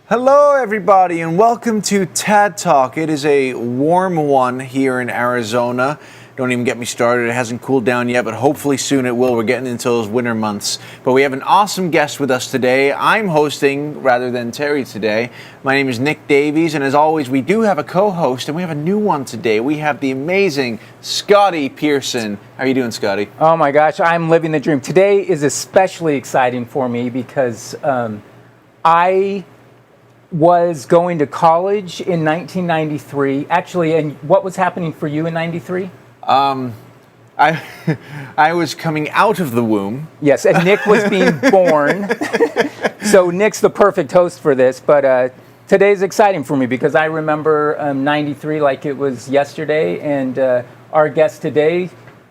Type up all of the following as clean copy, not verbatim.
Hello, everybody, and welcome to TADTalk. It is a warm one here in Arizona. Don't even get me started. It hasn't cooled down yet, but hopefully soon it will. We're getting into those winter months. But we have an awesome guest with us today. I'm hosting rather than Terry today. My name is Nick Davies, and as always, we do have a co-host, and we have a new one today. We have the amazing Scotty Pearson. How are you doing, Scotty? Oh my gosh, I'm living the dream. Today is especially exciting for me because I was going to college in 1993. Actually, and what was happening for you in 93? I was coming out of the womb. Yes, and Nick was being born. So Nick's the perfect host for this, but today's exciting for me because I remember 93 like it was yesterday, and our guest today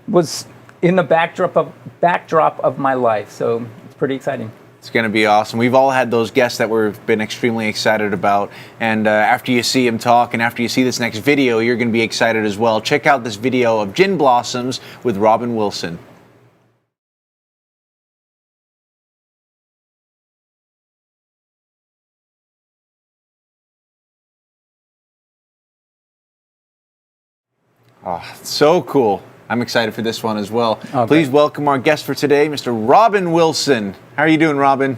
was in the backdrop of my life, so it's pretty exciting. It's going to be awesome. We've all had those guests that we've been extremely excited about. And after you see him talk and after you see this next video, you're going to be excited as well. Check out this video of Gin Blossoms with Robin Wilson. Oh, so cool. I'm excited for this one as well. Okay. Please welcome our guest for today, Mr. Robin Wilson. How are you doing, Robin?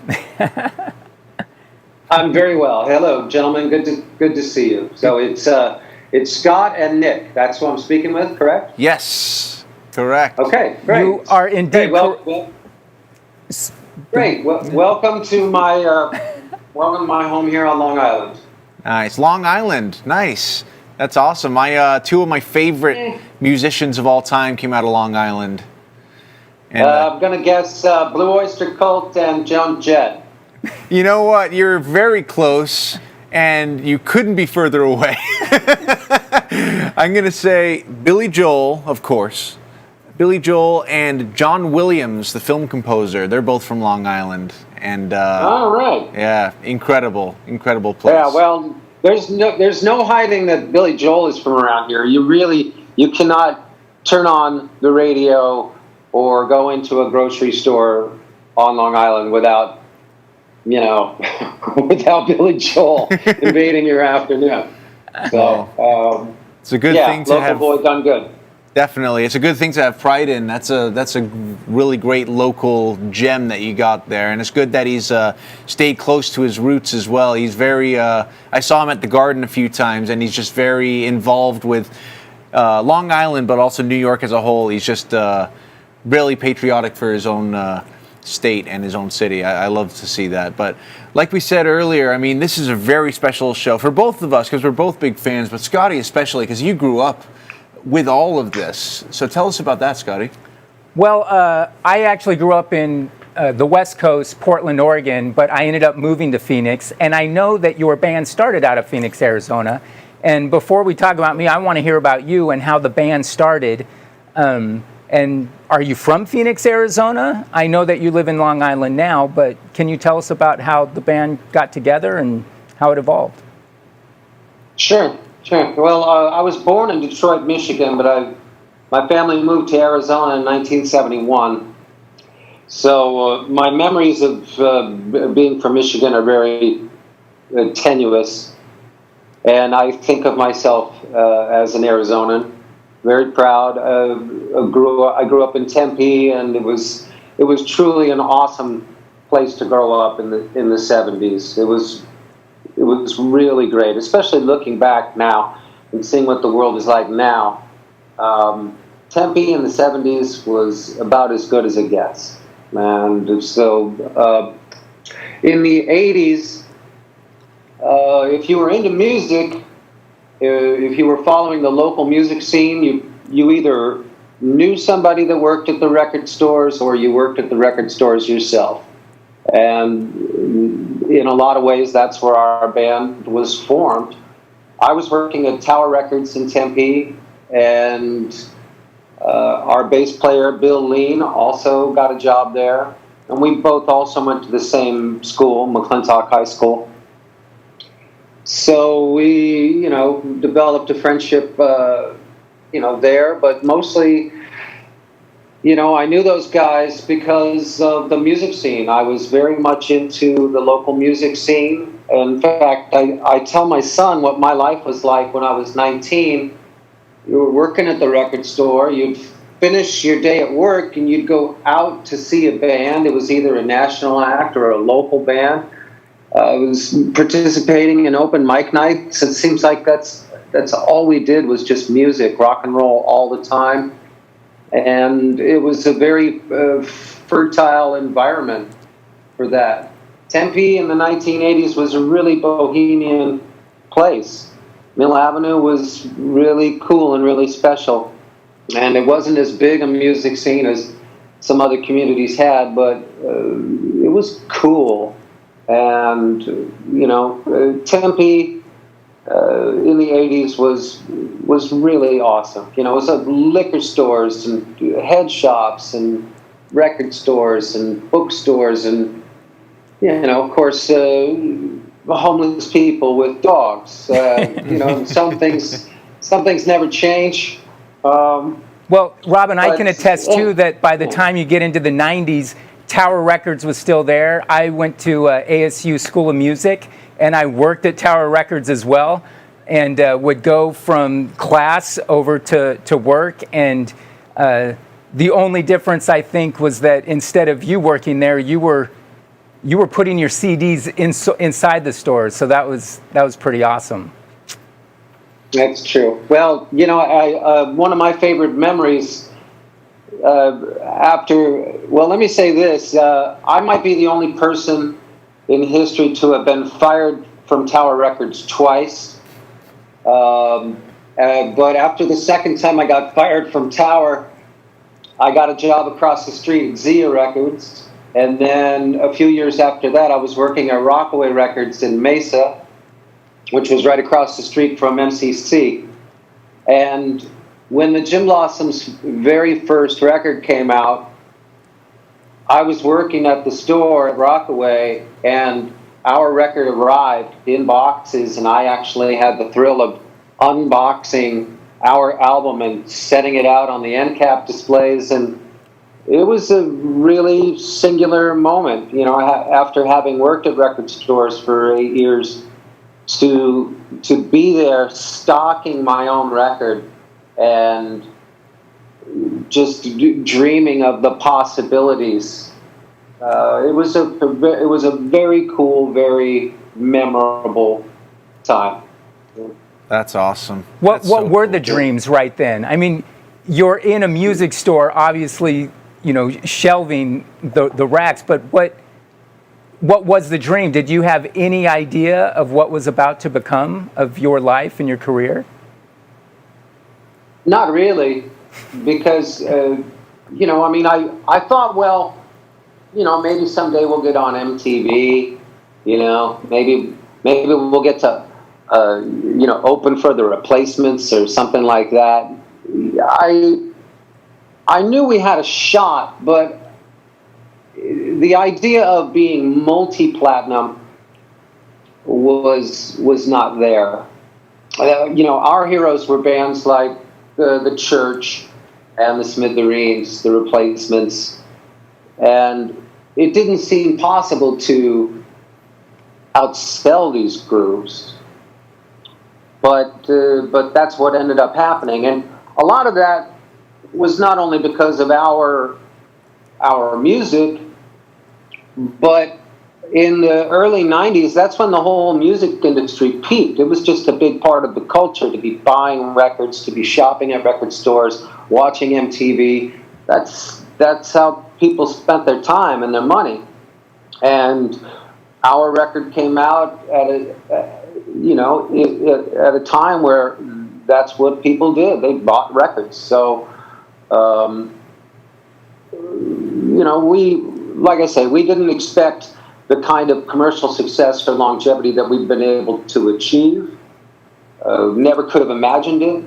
I'm very well. Hello, gentlemen. Good to see you. So it's Scott and Nick. That's who I'm speaking with, correct? Yes, correct. Okay, great. You are indeed. Great. Welcome to my home here on Long Island. Nice, Long Island. Nice. That's awesome. Two of my favorite musicians of all time came out of Long Island. And, I'm going to guess Blue Oyster Cult and Joan Jett. You know what? You're very close, and you couldn't be further away. I'm going to say Billy Joel, of course. Billy Joel and John Williams, the film composer. They're both from Long Island. And all right. Yeah, incredible place. Yeah, well, there's no hiding that Billy Joel is from around here. You cannot turn on the radio or go into a grocery store on Long Island without Billy Joel invading your afternoon. So it's a good thing to have. Local boy done good. Definitely, it's a good thing to have pride in. That's a really great local gem that you got there, and it's good that he's stayed close to his roots as well. He's very. I saw him at the Garden a few times, and he's just very involved with Long Island, but also New York as a whole. He's just really patriotic for his own state and his own city. I love to see that. But like we said earlier, I mean, this is a very special show for both of us because we're both big fans, but Scotty especially because you grew up with all of this. So tell us about that, Scotty. Well, I actually grew up in the West Coast, Portland, Oregon, but I ended up moving to Phoenix. And I know that your band started out of Phoenix, Arizona. And before we talk about me, I want to hear about you and how the band started. And are you from Phoenix, Arizona? I know that you live in Long Island now, but can you tell us about how the band got together and how it evolved? Sure. Well, I was born in Detroit, Michigan, but my family moved to Arizona in 1971. So my memories of being from Michigan are very tenuous, and I think of myself as an Arizonan. Very proud. I grew up in Tempe, and it was truly an awesome place to grow up in the 70s. It was really great, especially looking back now and seeing what the world is like now. Tempe in the 70s was about as good as it gets. And so in the 80s, if you were into music, if you were following the local music scene, you either knew somebody that worked at the record stores or you worked at the record stores yourself. And in a lot of ways, that's where our band was formed. I was working at Tower Records in Tempe, and our bass player, Bill Lean, also got a job there. And we both also went to the same school, McClintock High School. So we, developed a friendship, there, but mostly, I knew those guys because of the music scene. I was very much into the local music scene. In fact, I tell my son what my life was like when I was 19. You were working at the record store. You'd finish your day at work and you'd go out to see a band. It was either a national act or a local band. I was participating in open mic nights. It seems like that's all we did was just music, rock and roll all the time. And it was a very fertile environment for that. Tempe in the 1980s was a really bohemian place. Mill Avenue was really cool and really special. And it wasn't as big a music scene as some other communities had, but it was cool. And, Tempe in the 80s was really awesome. It was liquor stores and head shops and record stores and bookstores and, of course, homeless people with dogs. Some things never change. Well, Robin, I can attest too that by the time you get into the 90s, Tower Records was still there. I went to ASU School of Music, and I worked at Tower Records as well, and would go from class over to work. And the only difference, I think, was that instead of you working there, you were putting your CDs inside the stores. So that was pretty awesome. That's true. Well, one of my favorite memories let me say this. I might be the only person in history to have been fired from Tower Records twice. But after the second time I got fired from Tower, I got a job across the street at Zia Records. And then a few years after that, I was working at Rockaway Records in Mesa, which was right across the street from MCC. And when the Jim Blossom's very first record came out, I was working at the store at Rockaway, and our record arrived in boxes, and I actually had the thrill of unboxing our album and setting it out on the end cap displays. And it was a really singular moment, after having worked at record stores for 8 years, to be there stocking my own record and just dreaming of the possibilities. It was a very cool, very memorable time. That's awesome. What so were cool. the dreams right then? I mean, you're in a music store, obviously, shelving the racks, but what was the dream? Did you have any idea of what was about to become of your life and your career? Not really, because, I thought, well, maybe someday we'll get on MTV, maybe we'll get to, open for the Replacements or something like that. I knew we had a shot, but the idea of being multi-platinum was not there. Our heroes were bands like the Church and the Smithereens, the Replacements, and it didn't seem possible to outsell these groups. But that's what ended up happening, and a lot of that was not only because of our music, but in the early 90s, that's when the whole music industry peaked. It was just a big part of the culture to be buying records, to be shopping at record stores, watching MTV. That's how people spent their time and their money. And our record came out at a time where that's what people did. They bought records. So, like I say, we didn't expect the kind of commercial success or longevity that we've been able to achieve. Never could have imagined it.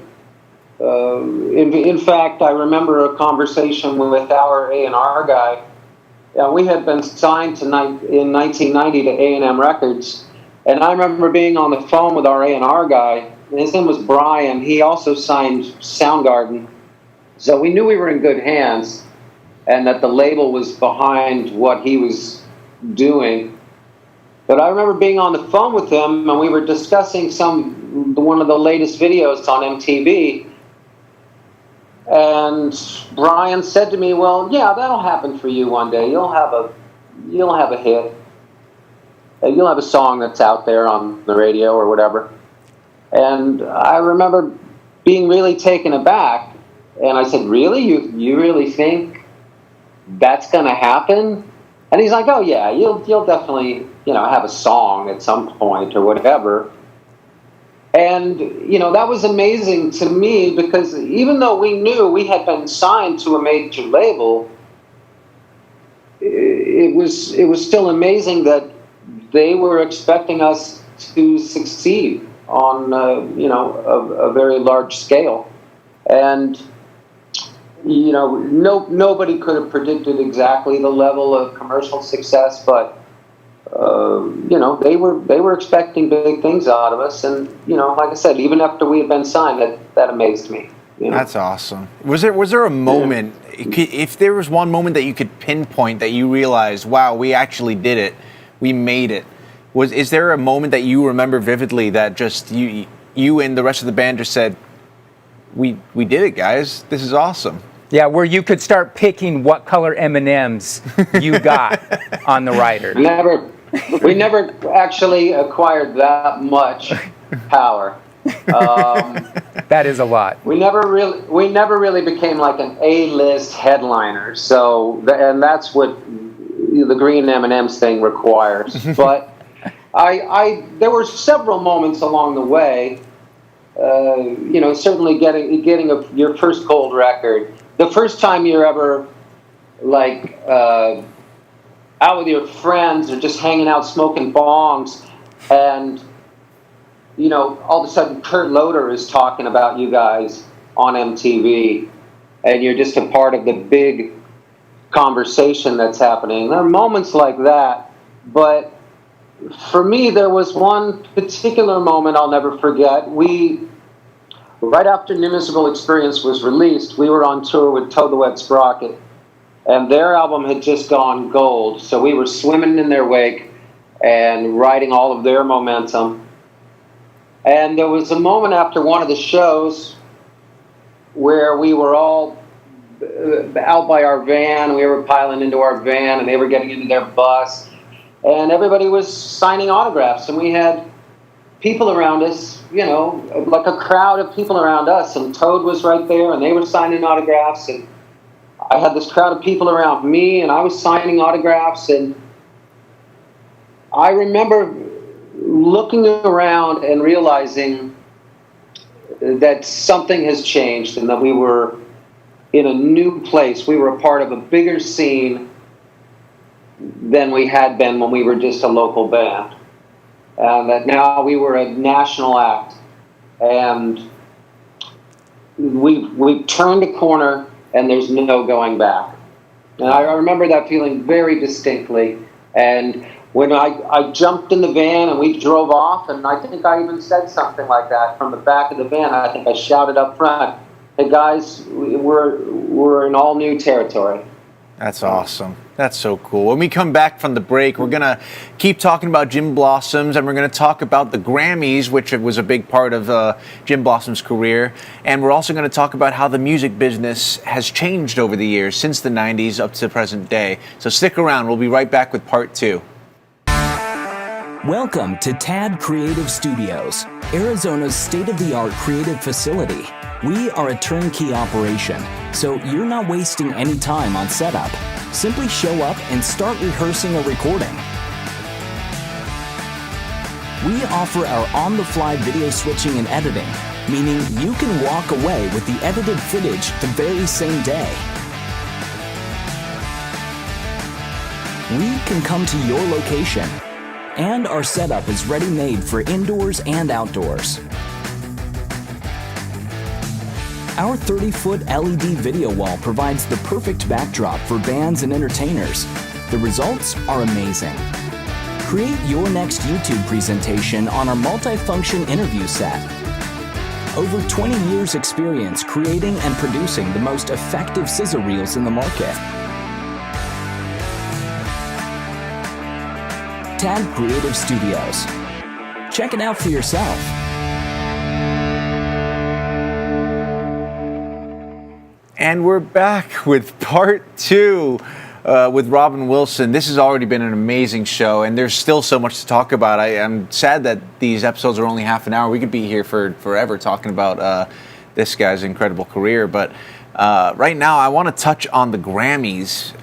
In fact, I remember a conversation with our A&R guy. We had been signed in 1990 to A&M Records, and I remember being on the phone with our A&R guy. His name was Brian. He also signed Soundgarden, so we knew we were in good hands. and that the label was behind what he was doing. But I remember being on the phone with him, and we were discussing one of the latest videos on MTV. And Brian said to me, "Well, yeah, that'll happen for you one day. You'll have a hit. You'll have a song that's out there on the radio or whatever." And I remember being really taken aback. And I said, "Really? You really think that's going to happen?" And he's like, "Oh yeah, you'll definitely, have a song at some point or whatever." And, that was amazing to me, because even though we knew we had been signed to a major label, it was still amazing that they were expecting us to succeed on, a very large scale. And, nobody could have predicted exactly the level of commercial success, but they were expecting big things out of us, and like I said, even after we had been signed, that amazed me. That's awesome. Was there a moment, if there was one moment that you could pinpoint that you realized, wow, we actually did it, we made it? Is there a moment that you remember vividly that just you and the rest of the band just said, we did it, guys, this is awesome? Yeah, where you could start picking what color M&Ms you got on the rider. We never actually acquired that much power. That is a lot. We never really became like an A-list headliner. So, and that's what the green M&Ms thing requires. But there were several moments along the way. Certainly getting your first gold record. The first time you're ever out with your friends or just hanging out smoking bongs, and all of a sudden Kurt Loder is talking about you guys on MTV, and you're just a part of the big conversation that's happening. There are moments like that, but for me there was one particular moment I'll never forget. Right after New Musical Experience was released, we were on tour with Toad the Wet Sprocket, and their album had just gone gold, so we were swimming in their wake and riding all of their momentum. And there was a moment after one of the shows where we were all out by our van, we were piling into our van, and they were getting into their bus, and everybody was signing autographs, and we had people around us, like a crowd of people around us, and Toad was right there, and they were signing autographs, and I had this crowd of people around me, and I was signing autographs, and I remember looking around and realizing that something has changed, and that we were in a new place. We were a part of a bigger scene than we had been when we were just a local band. And that now we were a national act, and we've turned a corner, and there's no going back. And I remember that feeling very distinctly. And when I jumped in the van and we drove off, and I think I even said something like that from the back of the van. I think I shouted up front, "Hey guys, we're in all new territory." That's awesome. That's so cool. When we come back from the break, we're going to keep talking about Gin Blossoms, and we're going to talk about the Grammys, which was a big part of Gin Blossom's career. And we're also going to talk about how the music business has changed over the years, since the 90s up to the present day. So stick around. We'll be right back with part 2. Welcome to TAD Creative Studios, Arizona's state-of-the-art creative facility. We are a turnkey operation, so you're not wasting any time on setup. Simply show up and start rehearsing a recording. We offer our on-the-fly video switching and editing, meaning you can walk away with the edited footage the very same day. We can come to your location, and our setup is ready-made for indoors and outdoors. Our 30-foot LED video wall provides the perfect backdrop for bands and entertainers. The results are amazing. Create your next YouTube presentation on our multifunction interview set. Over 20 years experience creating and producing the most effective scissor reels in the market. TAD Creative Studios. Check it out for yourself. And we're back with part 2 with Robin Wilson. This has already been an amazing show, and there's still so much to talk about. I'm sad that these episodes are only half an hour. We could be here for forever talking about this guy's incredible career. But right now, I want to touch on the Grammys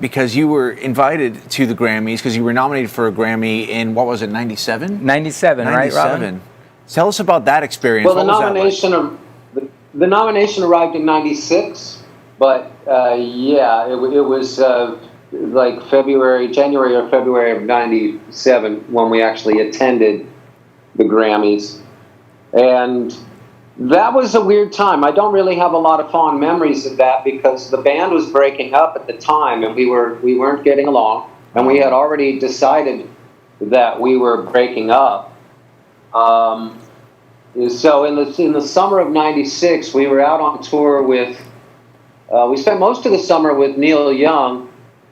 because you were invited to the Grammys because you were nominated for a Grammy in, what was it, 97? 97, right, Robin? Tell us about that experience. Well, what the nomination arrived in 96, but yeah, it was like January or February of 97 when we actually attended the Grammys. And that was a weird time. I don't really have a lot of fond memories of that because the band was breaking up at the time and we weren't getting along, and we had already decided that we were breaking up. So in the summer of 96, we were out on tour with, we spent most of the summer with Neil Young,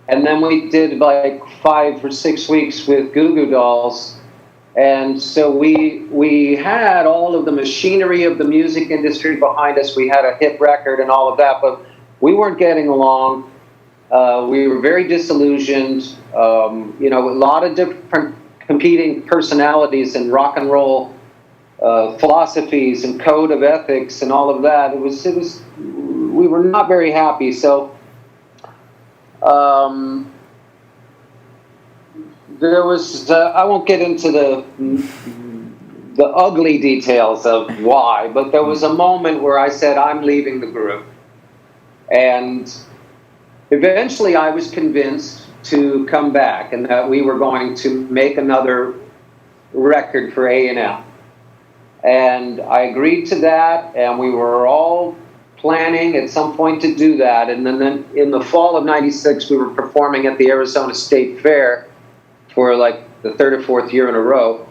and then we did like 5 or 6 weeks with Goo Goo Dolls. And so we had all of the machinery of the music industry behind us. We had a hit record and all of that, but we weren't getting along. We were very disillusioned. A lot of different competing personalities and rock and roll philosophies and code of ethics and all of that. We were not very happy. So there was, I won't get into the ugly details of why, but there was a moment where I said, I'm leaving the group. And eventually I was convinced to come back and that we were going to make another record for A&M. And I agreed to that, and we were all planning at some point to do that. And then in the fall of 96, we were performing at the Arizona State Fair for like the 3rd or 4th year in a row.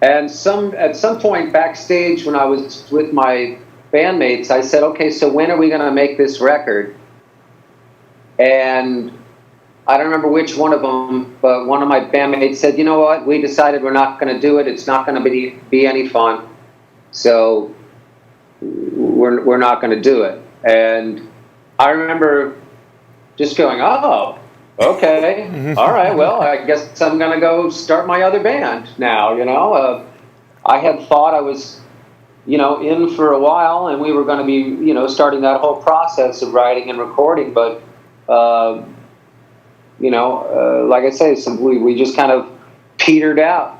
And at some point backstage when I was with my bandmates, I said, okay, so when are we going to make this record? And I don't remember which one of them, but one of my bandmates said, you know what, we decided we're not going to do it. It's not going to be any fun. So we're not going to do it. And I remember just going, oh, okay, all right, well, I guess I'm going to go start my other band now, I had thought I was, in for a while, and we were going to be, starting that whole process of writing and recording, but like I say, we just kind of petered out.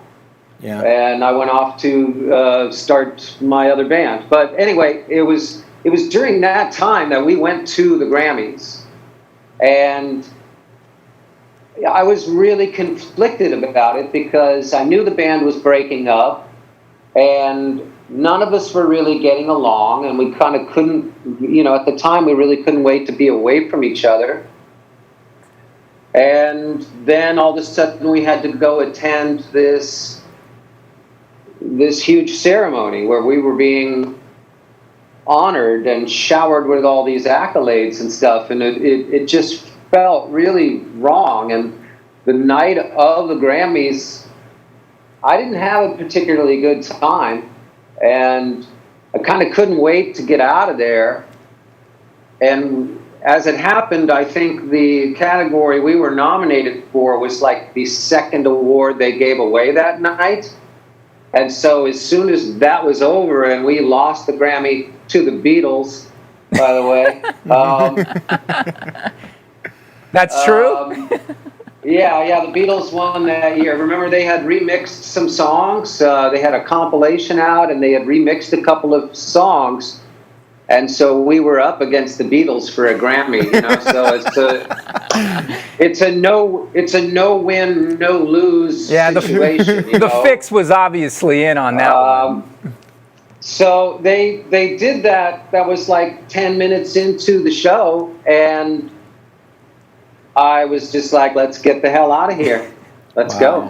Yeah. And I went off to start my other band. But anyway, it was during that time that we went to the Grammys. And I was really conflicted about it because I knew the band was breaking up and none of us were really getting along, and we kind of couldn't, at the time we really couldn't wait to be away from each other. And then all of a sudden we had to go attend this huge ceremony where we were being honored and showered with all these accolades and stuff, and it just felt really wrong. And the night of the Grammys, I didn't have a particularly good time, and I kind of couldn't wait to get out of there. And as it happened, I think the category we were nominated for was like the second award they gave away that night. And so as soon as that was over and we lost the Grammy to the Beatles, by the way. That's true? Yeah, the Beatles won that year. Remember, they had remixed some songs. They had a compilation out, and they had remixed a couple of songs. And so we were up against the Beatles for a Grammy, So it's a no-win, no-lose situation. The fix was obviously in on that one. So they did that. That was like 10 minutes into the show, and I was just like, "Let's get the hell out of here. Let's go.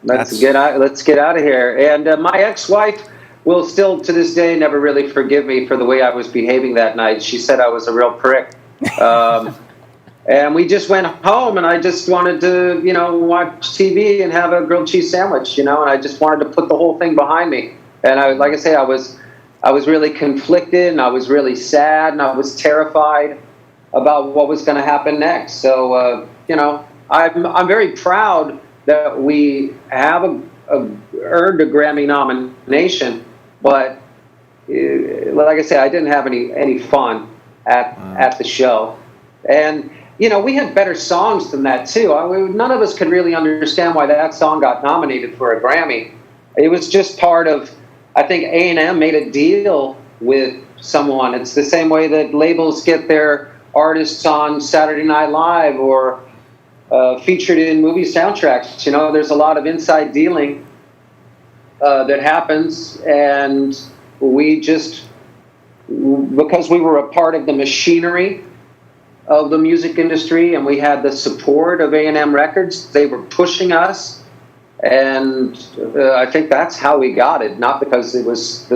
Let's get out of here." And my ex-wife will still, to this day, never really forgive me for the way I was behaving that night. She said I was a real prick. And we just went home, and I just wanted to, watch TV and have a grilled cheese sandwich, and I just wanted to put the whole thing behind me. And like I say, I was really conflicted, and I was really sad, and I was terrified about what was going to happen next. So, I'm very proud that we have earned a Grammy nomination, but like I said, I didn't have any fun at the show. And we had better songs than that too. None of us could really understand why that song got nominated for a Grammy. It was just part of, I think A&M made a deal with someone. It's the same way that labels get their artists on Saturday Night Live or featured in movie soundtracks. There's a lot of inside dealing that happens, and we just, because we were a part of the machinery of the music industry, and we had the support of A&M Records. They were pushing us, and I think that's how we got it. Not because it was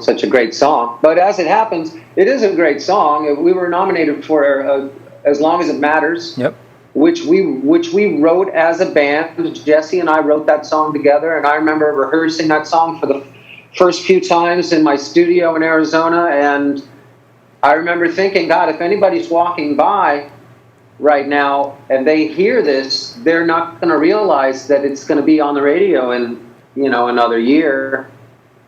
such a great song, but as it happens, it is a great song. We were nominated for As Long as It Matters. Yep. Which we wrote as a band. Jesse and I wrote that song together, and I remember rehearsing that song for the first few times in my studio in Arizona, and I remember thinking, God, if anybody's walking by right now and they hear this, they're not going to realize that it's going to be on the radio in, another year.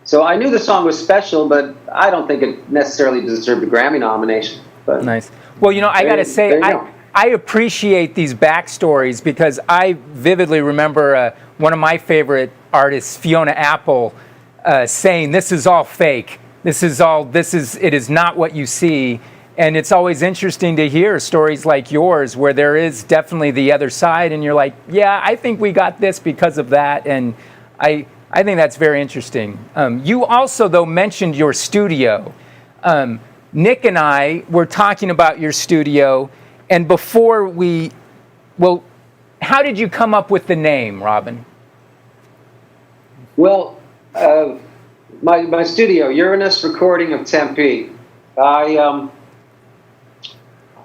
So I knew the song was special, but I don't think it necessarily deserved a Grammy nomination. But nice. Well, I got to say, I appreciate these backstories because I vividly remember one of my favorite artists, Fiona Apple, saying, "This is all fake. It is not what you see." And it's always interesting to hear stories like yours where there is definitely the other side, and you're like, yeah, I think we got this because of that. And I think that's very interesting. You also, though, mentioned your studio. Nick and I were talking about your studio, and before how did you come up with the name, Robin? Well, my studio, Uranus Recording of Tempe.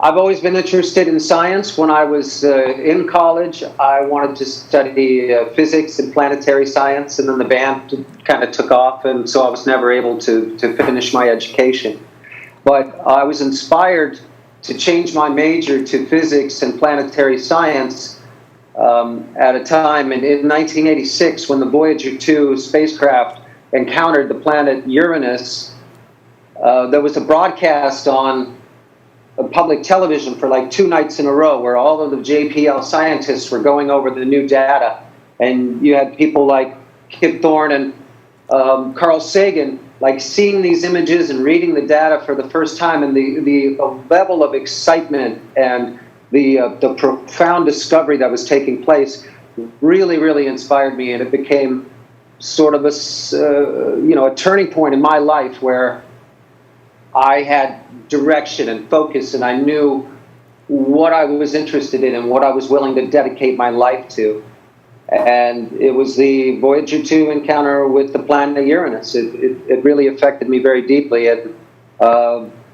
I've always been interested in science. When I was in college, I wanted to study physics and planetary science, and then the band kind of took off, and so I was never able to finish my education. But I was inspired to change my major to physics and planetary science at a time in 1986 when the Voyager 2 spacecraft encountered the planet Uranus. There was a broadcast on public television for like 2 nights in a row where all of the JPL scientists were going over the new data, and you had people like Kip Thorne and Carl Sagan like seeing these images and reading the data for the first time, and the level of excitement and the profound discovery that was taking place really, really inspired me, and it became sort of a turning point in my life where I had direction and focus, and I knew what I was interested in and what I was willing to dedicate my life to. And it was the Voyager 2 encounter with the planet Uranus. It really affected me very deeply. And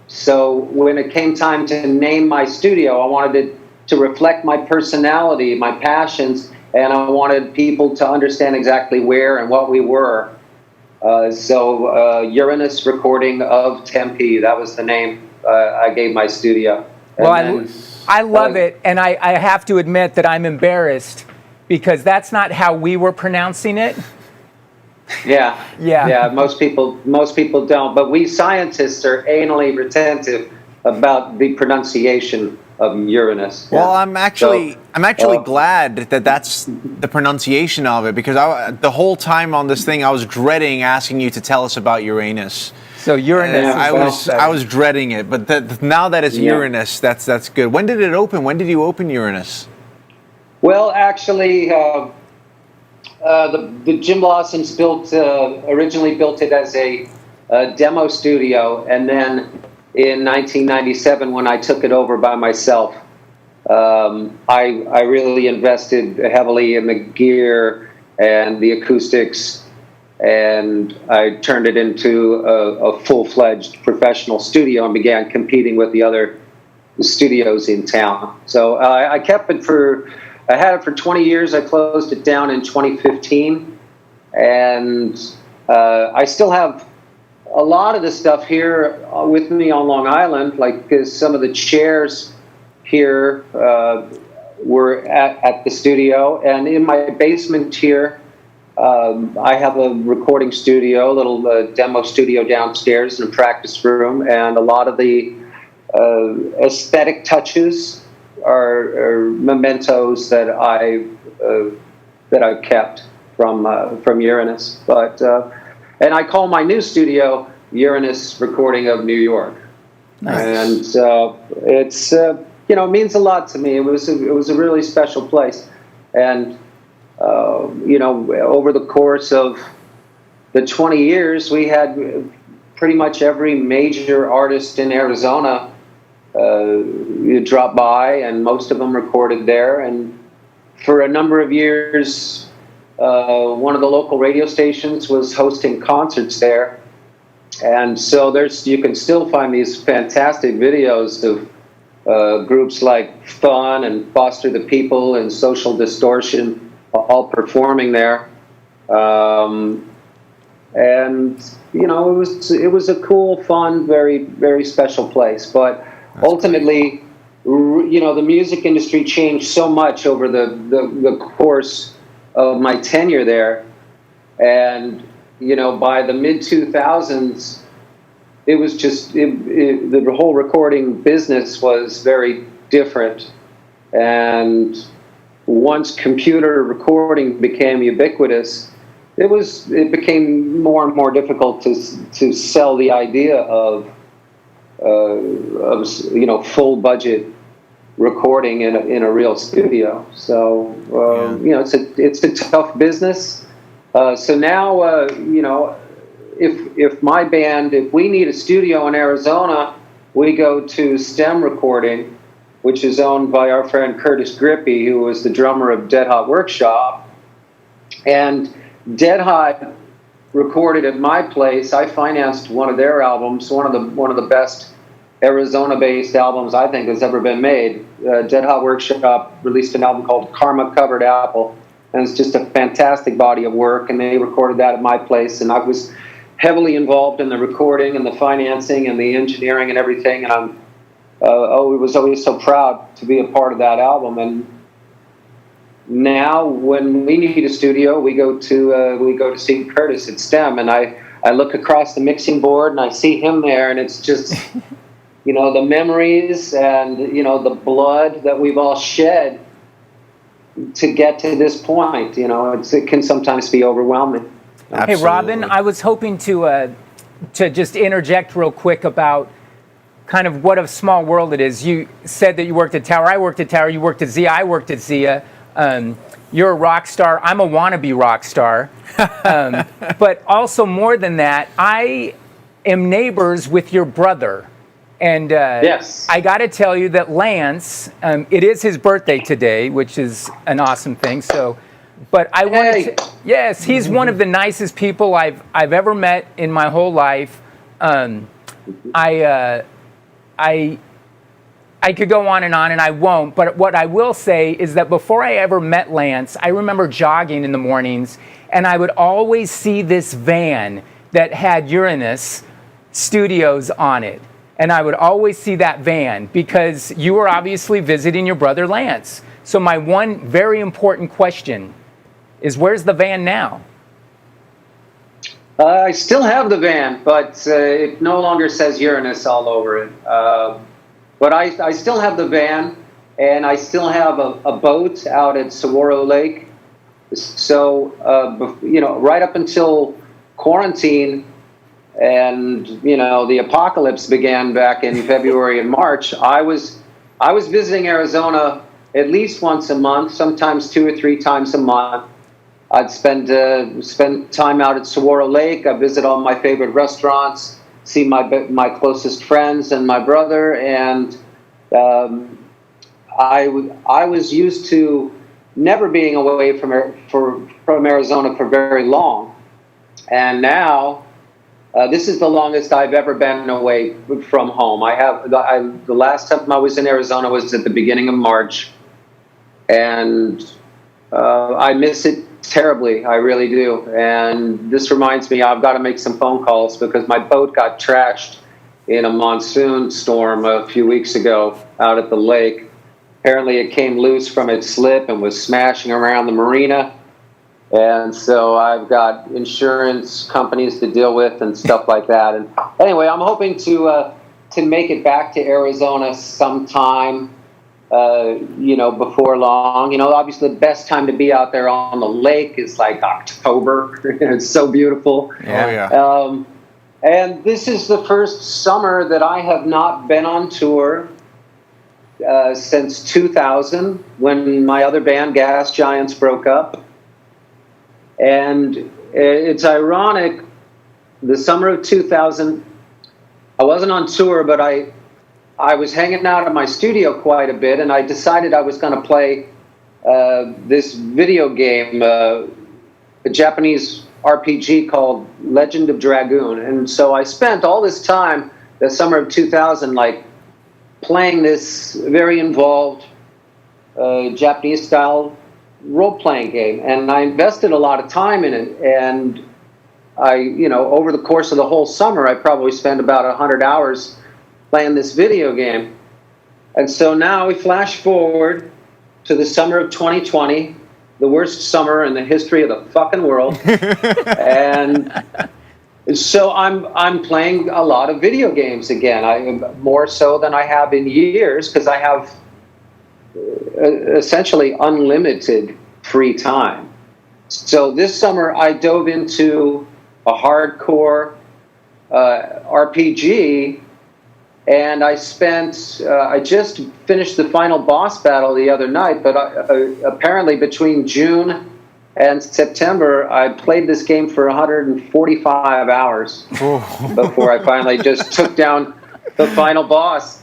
so when it came time to name my studio, I wanted it to reflect my personality, my passions, and I wanted people to understand exactly where and what we were. So Uranus Recording of Tempe, that was the name I gave my studio. Well, I love it, and I have to admit that I'm embarrassed because that's not how we were pronouncing it. Yeah. Most people don't, but we scientists are anally retentive about the pronunciation of Uranus. Well, I'm actually glad that that's the pronunciation of it, because the whole time on this thing I was dreading asking you to tell us about Uranus. So Uranus, I was dreading it, but now that it's Uranus, that's good. When did it open? When did you open Uranus? Well, actually, the Jim Blossoms originally built it as a demo studio, and then in 1997, when I took it over by myself, I really invested heavily in the gear and the acoustics, and I turned it into a full-fledged professional studio and began competing with the other studios in town. So I kept it I had it for 20 years. I closed it down in 2015, and I still have a lot of the stuff here with me on Long Island, like some of the chairs here were at the studio, and in my basement here, I have a recording studio, a little demo studio downstairs, and a practice room, and a lot of the aesthetic touches are mementos that I've kept from Uranus. But and I call my new studio Uranus Recording of New York. Nice. And it's it means a lot to me. It was a really special place, and over the course of the 20 years, we had pretty much every major artist in Arizona you drop by, and most of them recorded there. And for a number of years, one of the local radio stations was hosting concerts there. And so you can still find these fantastic videos of groups like Fun and Foster the People and Social Distortion all performing there. And it was a cool, fun, very, very special place. But that's ultimately, great. The music industry changed so much over the course of my tenure there. And, by the mid-2000s, it was just, the whole recording business was very different. And once computer recording became ubiquitous, it became more and more difficult to sell the idea of full budget recording in a real studio. So it's a tough business. So now if my band, if we need a studio in Arizona, we go to STEM Recording, which is owned by our friend Curtis Grippy, who was the drummer of Dead Hot Workshop. And Dead Hot recorded at my place. I financed one of their albums, one of the best Arizona-based albums I think has ever been made. Dead Hot Workshop released an album called Karma Covered Apple, and it's just a fantastic body of work. And they recorded that at my place, and I was heavily involved in the recording and the financing and the engineering and everything. And I was always so proud to be a part of that album. And now, when we need a studio, we go to Steve Curtis at STEM, and I look across the mixing board and I see him there, and it's just, the memories and the blood that we've all shed to get to this point. It can sometimes be overwhelming. Absolutely. Hey, Robin, I was hoping to just interject real quick about kind of what a small world it is. You said that you worked at Tower. I worked at Tower. You worked at Zia. I worked at Zia. You're a rock star. I'm a wannabe rock star. But also more than that, I am neighbors with your brother. And yes. I got to tell you that Lance, it is his birthday today, which is an awesome thing. So, but I wanted to, yes, he's one of the nicest people I've ever met in my whole life. I could go on, and I won't, but what I will say is that before I ever met Lance, I remember jogging in the mornings, and I would always see this van that had Uranus Studios on it. And I would always see that van because you were obviously visiting your brother Lance. So my one very important question is, where's the van now? I still have the van, but it no longer says Uranus all over it. But I still have the van, and I still have a boat out at Saguaro Lake. So, right up until quarantine and, the apocalypse began back in February and March, I was visiting Arizona at least once a month, sometimes 2 or 3 times a month. I'd spend time out at Saguaro Lake. I visit all my favorite restaurants, see my closest friends and my brother, and I was used to never being away from Arizona for very long, and now This is the longest I've ever been away from home. The last time I was in Arizona was at the beginning of March, and I miss it terribly. I really do. And this reminds me, I've got to make some phone calls because my boat got trashed in a monsoon storm a few weeks ago out at the lake. Apparently it came loose from its slip and was smashing around the marina. And so I've got insurance companies to deal with and stuff like that. And anyway, I'm hoping to make it back to Arizona sometime, before long. Obviously the best time to be out there on the lake is like October. It's so beautiful. Yeah. And this is the first summer that I have not been on tour since 2000, when my other band, Gas Giants, broke up. And it's ironic, the summer of 2000, I wasn't on tour, but I was hanging out at my studio quite a bit, and I decided I was going to play this video game, a Japanese RPG called Legend of Dragoon. And so I spent all this time, the summer of 2000, like playing this very involved Japanese-style role-playing game, and I invested a lot of time in it. And over the course of the whole summer, I probably spent about 100 hours playing this video game. And so now we flash forward to the summer of 2020, the worst summer in the history of the fucking world. And so I'm playing a lot of video games again. More so than I have in years, because I have essentially unlimited free time. So this summer I dove into a hardcore RPG, and I just finished the final boss battle the other night, but apparently between June and September I played this game for 145 hours before I finally just took down the final boss.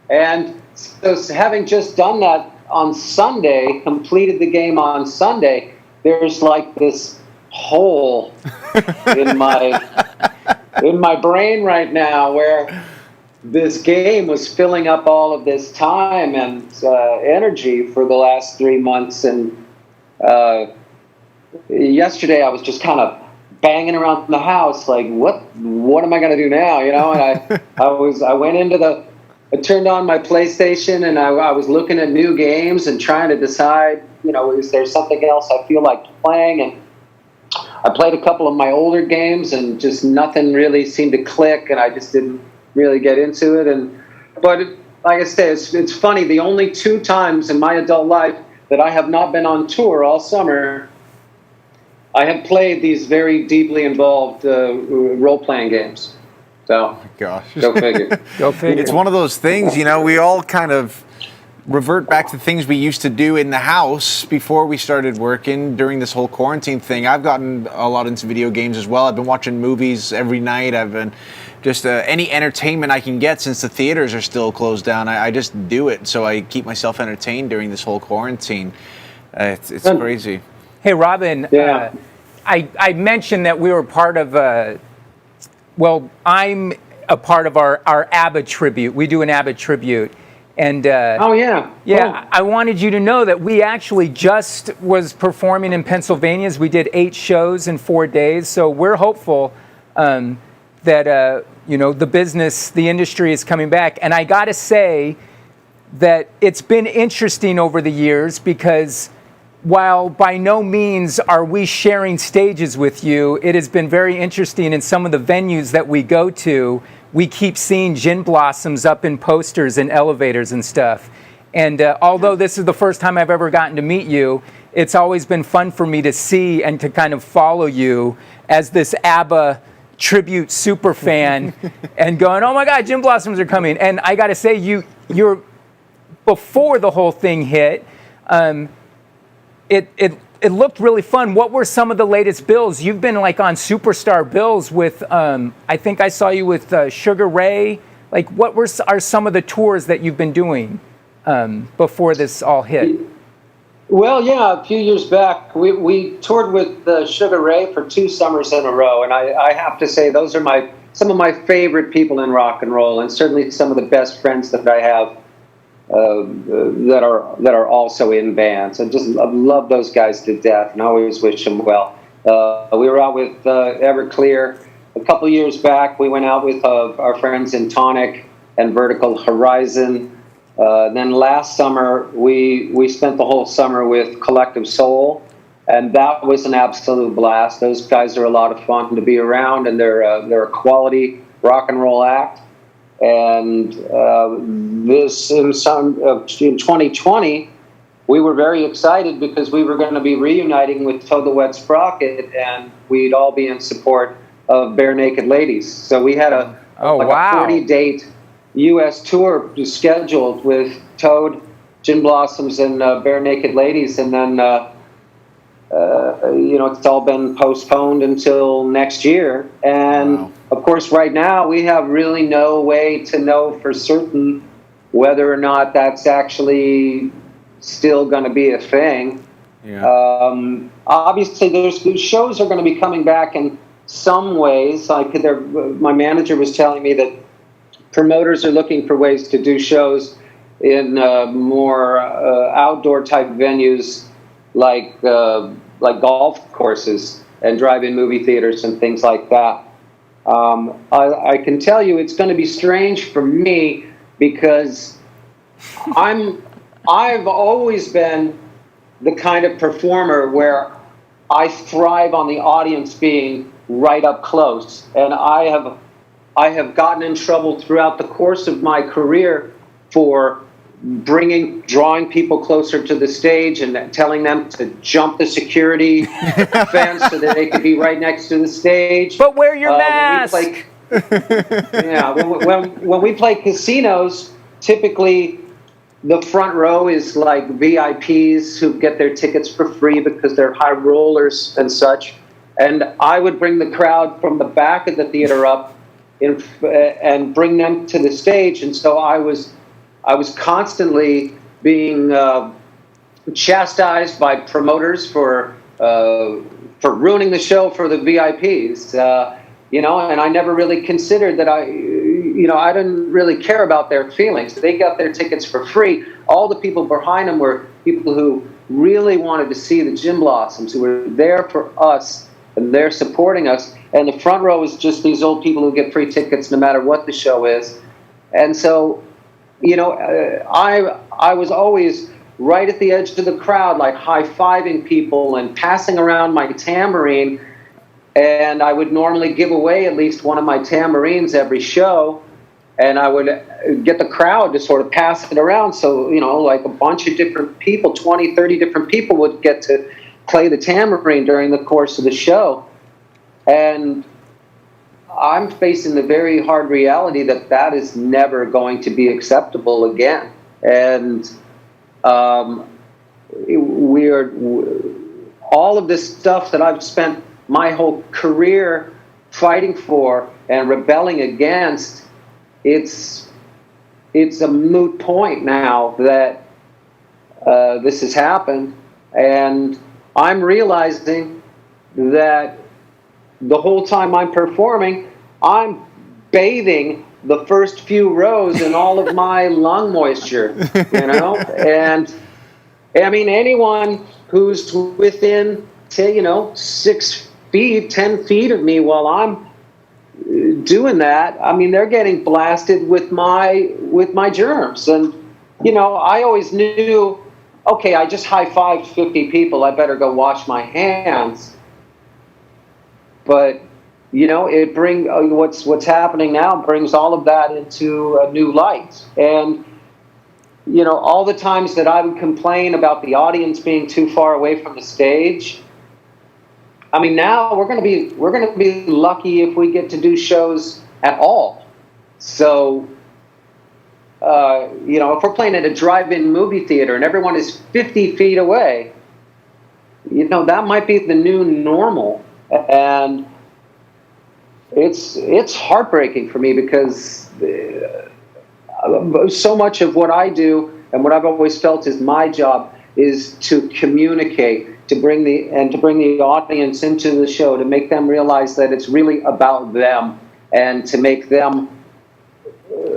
And so having just done that on Sunday, completed the game on Sunday, there's like this hole in my brain right now where this game was filling up all of this time and energy for the last 3 months. And yesterday I was just kind of banging around the house like, what am I going to do now? And I turned on my PlayStation, and I was looking at new games and trying to decide, is there something else I feel like playing? And I played a couple of my older games, and just nothing really seemed to click, and I just didn't really get into it. But like I say, it's funny. The only 2 times in my adult life that I have not been on tour all summer, I have played these very deeply involved role-playing games. So, gosh. Go figure. Go figure. It's one of those things, we all kind of revert back to things we used to do in the house before we started working during this whole quarantine thing. I've gotten a lot into video games as well. I've been watching movies every night. I've been just any entertainment I can get, since the theaters are still closed down. I just do it, so I keep myself entertained during this whole quarantine. It's crazy. Hey, Robin, Yeah. I mentioned that we were part of I'm a part of our ABBA tribute. We do an ABBA tribute. And Oh, yeah. yeah, I wanted you to know that we actually just was performing in Pennsylvania. We did 8 shows in 4 days. So we're hopeful that, the industry is coming back. And I got to say that it's been interesting over the years, because while by no means are we sharing stages with you, it has been very interesting in some of the venues that we go to. We keep seeing gin blossoms up in posters and elevators and stuff. And although this is the first time I've ever gotten to meet you, it's always been fun for me to see and to kind of follow you as this ABBA tribute super fan and going, oh my God, gin blossoms are coming. And I got to say, you're before the whole thing hit, it looked really fun. What were some of the latest bills? You've been like on superstar bills with, I think I saw you with Sugar Ray. Like, what are some of the tours that you've been doing before this all hit? Well, yeah, a few years back, we toured with Sugar Ray for 2 summers in a row, and I have to say those are my some of my favorite people in rock and roll, and certainly some of the best friends that I have that are also in bands. I just love those guys to death, and I always wish them well. We were out with Everclear a couple years back. We went out with our friends in Tonic and Vertical Horizon. Then last summer, we spent the whole summer with Collective Soul, and that was an absolute blast. Those guys are a lot of fun to be around, and they're a quality rock and roll act. And this in 2020, we were very excited because we were going to be reuniting with Toad the Wet Sprocket, and we'd all be in support of Bare Naked Ladies. So we had a 40-date U.S. tour scheduled with Toad, Gin Blossoms, and Bare Naked Ladies, and then it's all been postponed until next year. And of course, right now we have really no way to know for certain whether or not that's actually still going to be a thing. Yeah. Obviously, these shows are going to be coming back in some ways. Like my manager was telling me that promoters are looking for ways to do shows in more outdoor type venues, like golf courses and drive-in movie theaters and things like that. I can tell you it's going to be strange for me because I've always been the kind of performer where I thrive on the audience being right up close, and I have gotten in trouble throughout the course of my career for drawing people closer to the stage and telling them to jump the security fence so that they could be right next to the stage. But wear your mask. When we play casinos, typically the front row is like VIPs who get their tickets for free because they're high rollers and such. And I would bring the crowd from the back of the theater up and bring them to the stage. And so I was constantly being chastised by promoters for ruining the show for the VIPs, and I never really considered that I didn't really care about their feelings. They got their tickets for free. All the people behind them were people who really wanted to see the Gin Blossoms, who were there for us, and they're supporting us. And the front row is just these old people who get free tickets no matter what the show is. And so, I was always right at the edge of the crowd, like high-fiving people and passing around my tambourine. And I would normally give away at least one of my tambourines every show. And I would get the crowd to sort of pass it around. So, like a bunch of different people, 20, 30 different people would get to play the tambourine during the course of the show. And I'm facing the very hard reality that is never going to be acceptable again. And all of this stuff that I've spent my whole career fighting for and rebelling against, it's a moot point now that this has happened. And I'm realizing that the whole time I'm performing, I'm bathing the first few rows in all of my lung moisture, And I mean, anyone who's within, 6 feet, 10 feet of me while I'm doing that, I mean, they're getting blasted with my germs. And, I always knew, okay, I just high-fived 50 people, I better go wash my hands. But it brings what's happening now brings all of that into a new light. And all the times that I would complain about the audience being too far away from the stage, I mean, now we're going to be lucky if we get to do shows at all. So if we're playing at a drive-in movie theater and everyone is 50 feet away, that might be the new normal. And it's heartbreaking for me because so much of what I do and what I've always felt is my job is to communicate, to bring the audience into the show, to make them realize that it's really about them and to make them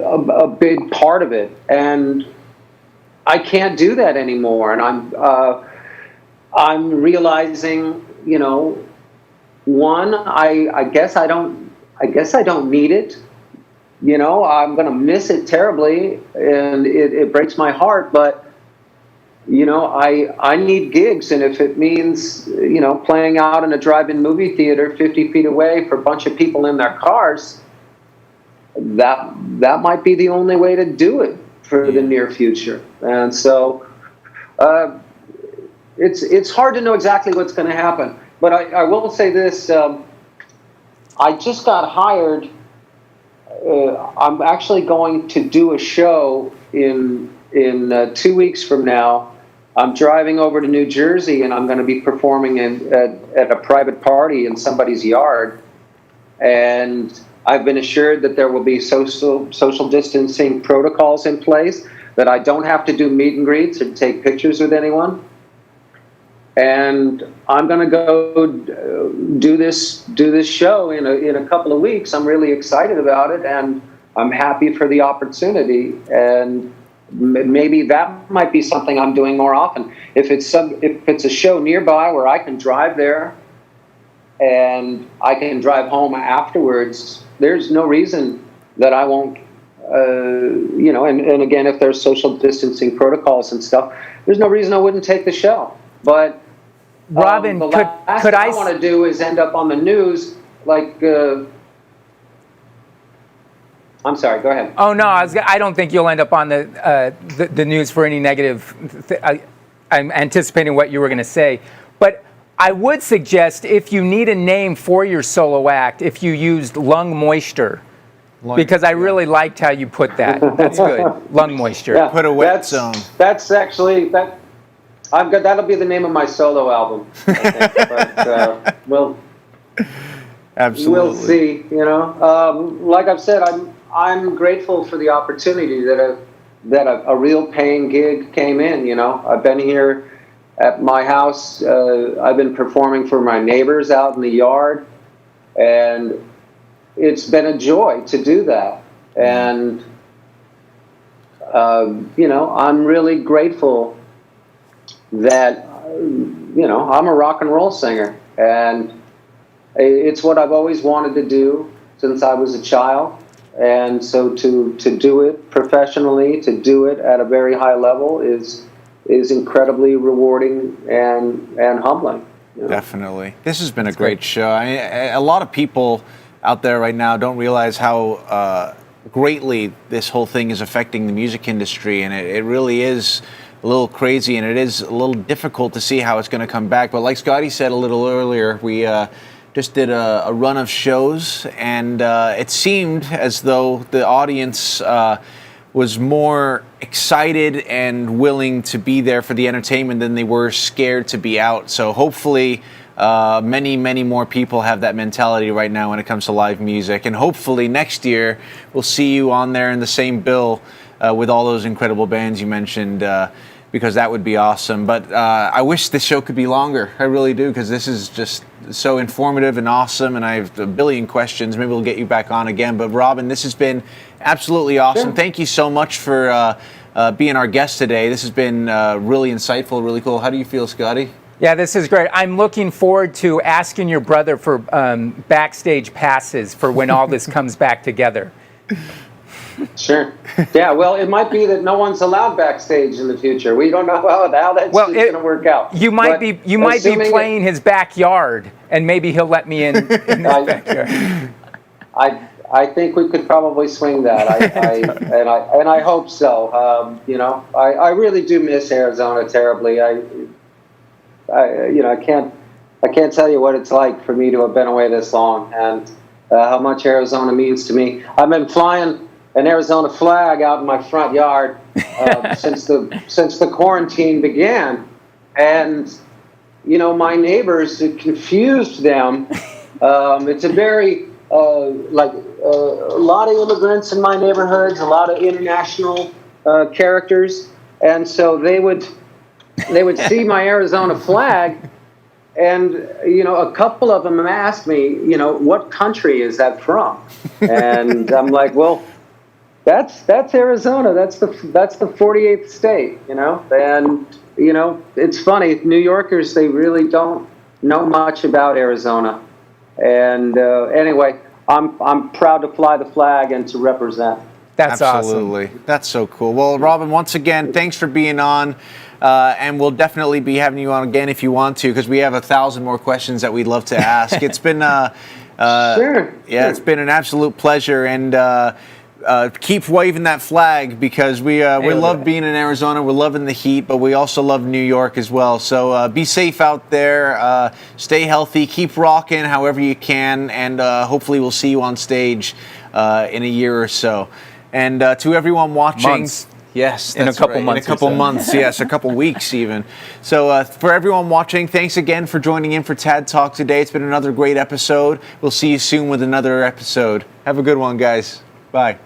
a big part of it. And I can't do that anymore. And I'm realizing, you know, one, I guess I don't need it. You know, I'm going to miss it terribly, and it breaks my heart. But, you know, I need gigs, and if it means, you know, playing out in a drive-in movie theater 50 feet away for a bunch of people in their cars, that might be the only way to do it for the near future. And so it's hard to know exactly what's going to happen. But I will say this: I just got hired. I'm actually going to do a show in 2 weeks from now. I'm driving over to New Jersey, and I'm going to be performing at a private party in somebody's yard. And I've been assured that there will be social distancing protocols in place, that I don't have to do meet and greets or take pictures with anyone. And I'm going to go do this show in a couple of weeks. I'm really excited about it, and I'm happy for the opportunity. And maybe that might be something I'm doing more often. If it's a show nearby where I can drive there and I can drive home afterwards, there's no reason that I won't. You know, and again, if there's social distancing protocols and stuff, there's no reason I wouldn't take the show. But Robin, the last could thing I want to do is end up on the news like. I'm sorry. Go ahead. Oh no, I don't think you'll end up on the news for any negative. I'm anticipating what you were going to say, but I would suggest, if you need a name for your solo act, if you used Lung Moisture, because I really liked how you put that. That's good. Lung Moisture. Yeah, Put a wet zone. That's actually that. I've got that'll be the name of my solo album. I think. But Absolutely. we'll see. You know, like I've said, I'm grateful for the opportunity that a real paying gig came in. You know, I've been here at my house. I've been performing for my neighbors out in the yard, and it's been a joy to do that. And you know, I'm really grateful that you know, I'm a rock and roll singer, and it's what I've always wanted to do since I was a child. And so to do it professionally, to do it at a very high level is incredibly rewarding and humbling. You know? Definitely. This has been a great show. A lot of people out there right now don't realize how greatly this whole thing is affecting the music industry, and it really is a little crazy, and it is a little difficult to see how it's going to come back. But like Scotty said a little earlier, we just did a run of shows, and it seemed as though the audience was more excited and willing to be there for the entertainment than they were scared to be out. So hopefully many more people have that mentality right now when it comes to live music, and hopefully next year we'll see you on there in the same bill with all those incredible bands you mentioned, because that would be awesome. But I wish this show could be longer. I really do, because this is just so informative and awesome, and I have a billion questions. Maybe we'll get you back on again. But Robin, this has been absolutely awesome. Sure. Thank you so much for being our guest today. This has been really insightful, really cool. How do you feel, Scotty? Yeah, this is great. I'm looking forward to asking your brother for backstage passes for when all this comes back together. Sure. Yeah, well, it might be that no one's allowed backstage in the future. We don't know how that's going to work out. You might be playing his backyard, and maybe he'll let me in his backyard. I think we could probably swing that. I hope so. You know, I really do miss Arizona terribly. I can't tell you what it's like for me to have been away this long, and how much Arizona means to me. I've been flying an Arizona flag out in my front yard since the quarantine began, and you know, my neighbors, it confused them. It's a very a lot of immigrants in my neighborhoods, a lot of international characters, and so they would see my Arizona flag, And, a couple of them asked me, what country is that from? And I'm like, well, that's Arizona. That's the 48th state, And, it's funny. New Yorkers, they really don't know much about Arizona. And anyway, I'm proud to fly the flag and to represent. That's Absolutely. awesome. That's so cool. Well, Robin, once again, thanks for being on. And we'll definitely be having you on again if you want to, because we have 1,000 more questions that we'd love to ask. It's been, Sure. It's been an absolute pleasure. And keep waving that flag, because we love being in Arizona. We're loving the heat, but we also love New York as well. So be safe out there. Stay healthy. Keep rocking however you can. And hopefully we'll see you on stage in a year or so. And to everyone watching, Months. yes, In a that's couple right. months In a couple or so. months, yes, a couple weeks even. So for everyone watching, thanks again for joining in for TAD Talk today. It's been another great episode. We'll see you soon with another episode. Have a good one, guys. Bye.